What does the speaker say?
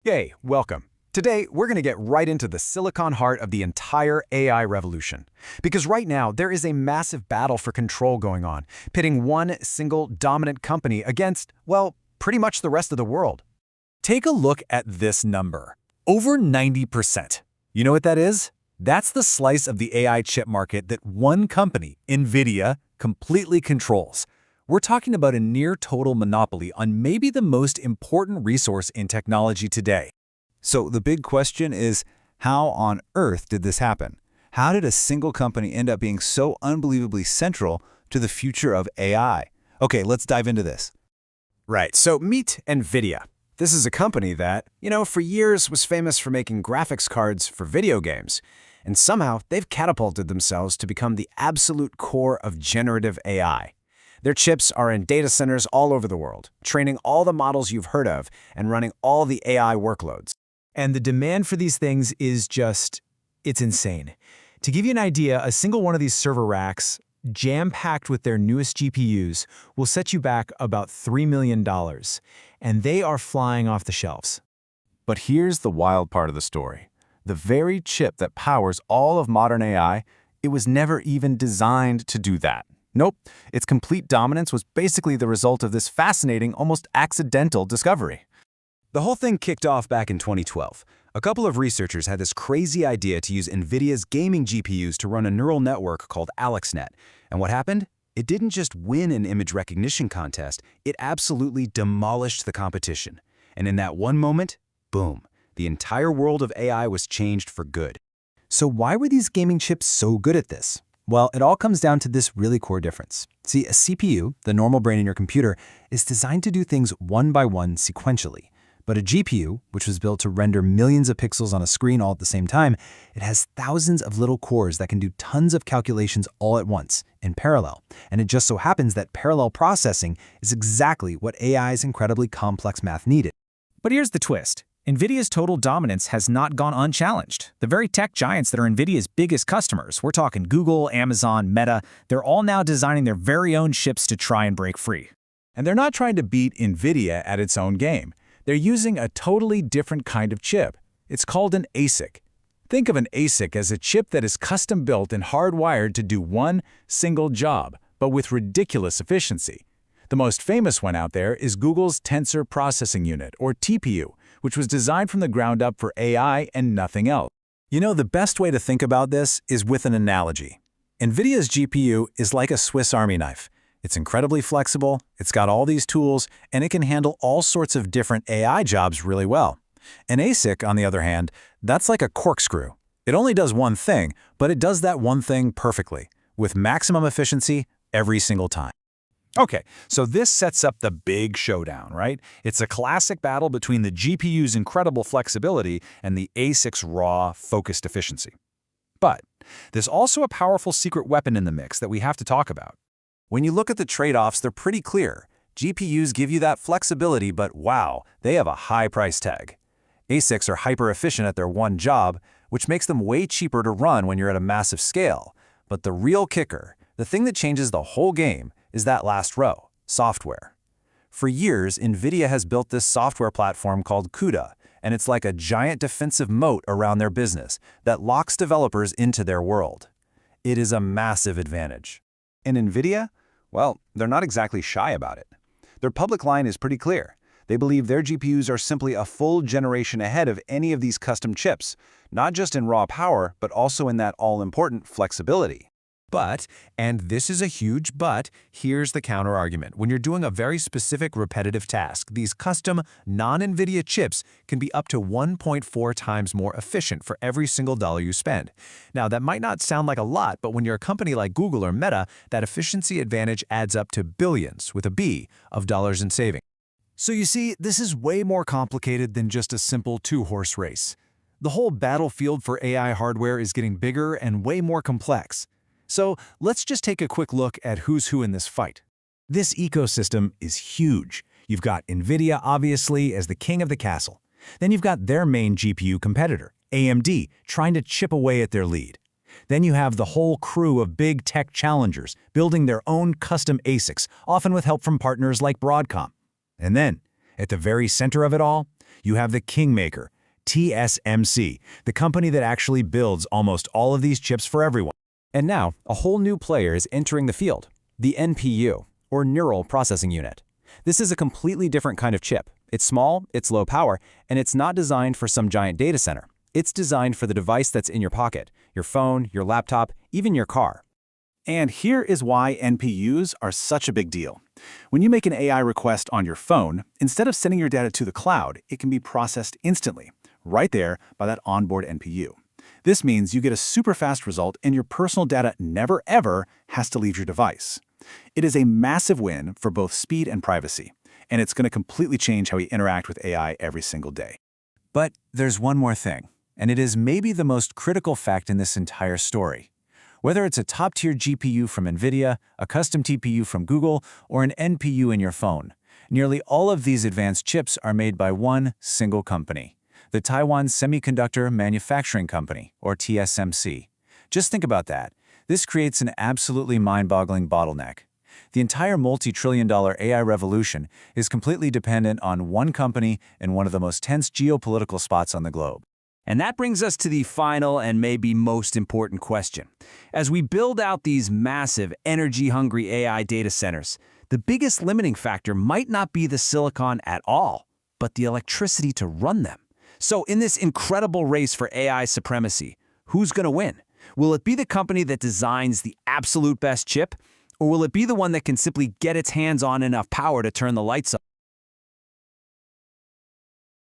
Yay, welcome. Today, we're going to get right into the silicon heart of the entire AI revolution. Because right now, there is a massive battle for control going on, pitting one single dominant company against, well, pretty much the rest of the world. Take a look at this number. Over 90%. You know what that is? That's the slice of the AI chip market that one company, NVIDIA, completely controls. We're talking about a near-total monopoly on maybe the most important resource in technology today. So the big question is, how on earth did this happen? How did a single company end up being so unbelievably central to the future of AI? Okay, let's dive into this. Right, so meet NVIDIA. This is a company that, for years was famous for making graphics cards for video games. And somehow, they've catapulted themselves to become the absolute core of generative AI. Their chips are in data centers all over the world, training all the models you've heard of and running all the AI workloads. And the demand for these things is it's insane. To give you an idea, a single one of these server racks, jam-packed with their newest GPUs, will set you back about $3 million, and they are flying off the shelves. But here's the wild part of the story. The very chip that powers all of modern AI, it was never even designed to do that. Nope, its complete dominance was basically the result of this fascinating, almost accidental discovery. The whole thing kicked off back in 2012. A couple of researchers had this crazy idea to use NVIDIA's gaming GPUs to run a neural network called AlexNet. And what happened? It didn't just win an image recognition contest, it absolutely demolished the competition. And in that one moment, boom, the entire world of AI was changed for good. So why were these gaming chips so good at this? Well, it all comes down to this really core difference. See, a CPU, the normal brain in your computer, is designed to do things one by one sequentially. But a GPU, which was built to render millions of pixels on a screen all at the same time, it has thousands of little cores that can do tons of calculations all at once, in parallel. And it just so happens that parallel processing is exactly what AI's incredibly complex math needed. But here's the twist. NVIDIA's total dominance has not gone unchallenged. The very tech giants that are NVIDIA's biggest customers, we're talking Google, Amazon, Meta, they're all now designing their very own chips to try and break free. And they're not trying to beat NVIDIA at its own game. They're using a totally different kind of chip. It's called an ASIC. Think of an ASIC as a chip that is custom-built and hardwired to do one single job, but with ridiculous efficiency. The most famous one out there is Google's Tensor Processing Unit, or TPU, which was designed from the ground up for AI and nothing else. The best way to think about this is with an analogy. NVIDIA's GPU is like a Swiss Army knife. It's incredibly flexible, it's got all these tools, and it can handle all sorts of different AI jobs really well. An ASIC, on the other hand, that's like a corkscrew. It only does one thing, but it does that one thing perfectly, with maximum efficiency every single time. Okay, so this sets up the big showdown, right? It's a classic battle between the GPU's incredible flexibility and the ASIC's raw, focused efficiency. But there's also a powerful secret weapon in the mix that we have to talk about. When you look at the trade-offs, they're pretty clear. GPUs give you that flexibility, but wow, they have a high price tag. ASICs are hyper-efficient at their one job, which makes them way cheaper to run when you're at a massive scale. But the real kicker, the thing that changes the whole game, is that last row, software. For years, NVIDIA has built this software platform called CUDA, and it's like a giant defensive moat around their business that locks developers into their world. It is a massive advantage. And NVIDIA? Well, they're not exactly shy about it. Their public line is pretty clear. They believe their GPUs are simply a full generation ahead of any of these custom chips, not just in raw power, but also in that all-important flexibility. But, and this is a huge but, here's the counter-argument. When you're doing a very specific repetitive task, these custom non-NVIDIA chips can be up to 1.4 times more efficient for every single dollar you spend. Now, that might not sound like a lot, but when you're a company like Google or Meta, that efficiency advantage adds up to billions, with a B, of dollars in savings. So you see, this is way more complicated than just a simple two-horse race. The whole battlefield for AI hardware is getting bigger and way more complex. So let's just take a quick look at who's who in this fight. This ecosystem is huge. You've got NVIDIA, obviously, as the king of the castle. Then you've got their main GPU competitor, AMD, trying to chip away at their lead. Then you have the whole crew of big tech challengers building their own custom ASICs, often with help from partners like Broadcom. And then, at the very center of it all, You have the kingmaker, TSMC, the company that actually builds almost all of these chips for everyone. And now, a whole new player is entering the field, the NPU, or Neural Processing Unit. This is a completely different kind of chip. It's small, it's low power, and it's not designed for some giant data center. It's designed for the device that's in your pocket, your phone, your laptop, even your car. And here is why NPUs are such a big deal. When you make an AI request on your phone, instead of sending your data to the cloud, it can be processed instantly, right there by that onboard NPU. This means you get a super fast result and your personal data never ever has to leave your device. It is a massive win for both speed and privacy, and it's going to completely change how we interact with AI every single day. But there's one more thing, and it is maybe the most critical fact in this entire story. Whether it's a top-tier GPU from NVIDIA, a custom TPU from Google, or an NPU in your phone, nearly all of these advanced chips are made by one single company, the Taiwan Semiconductor Manufacturing Company, or TSMC. Just think about that. This creates an absolutely mind-boggling bottleneck. The entire multi-trillion-dollar AI revolution is completely dependent on one company in one of the most tense geopolitical spots on the globe. And that brings us to the final and maybe most important question. As we build out these massive, energy-hungry AI data centers, the biggest limiting factor might not be the silicon at all, but the electricity to run them. So in this incredible race for AI supremacy, who's going to win? Will it be the company that designs the absolute best chip, or will it be the one that can simply get its hands on enough power to turn the lights on?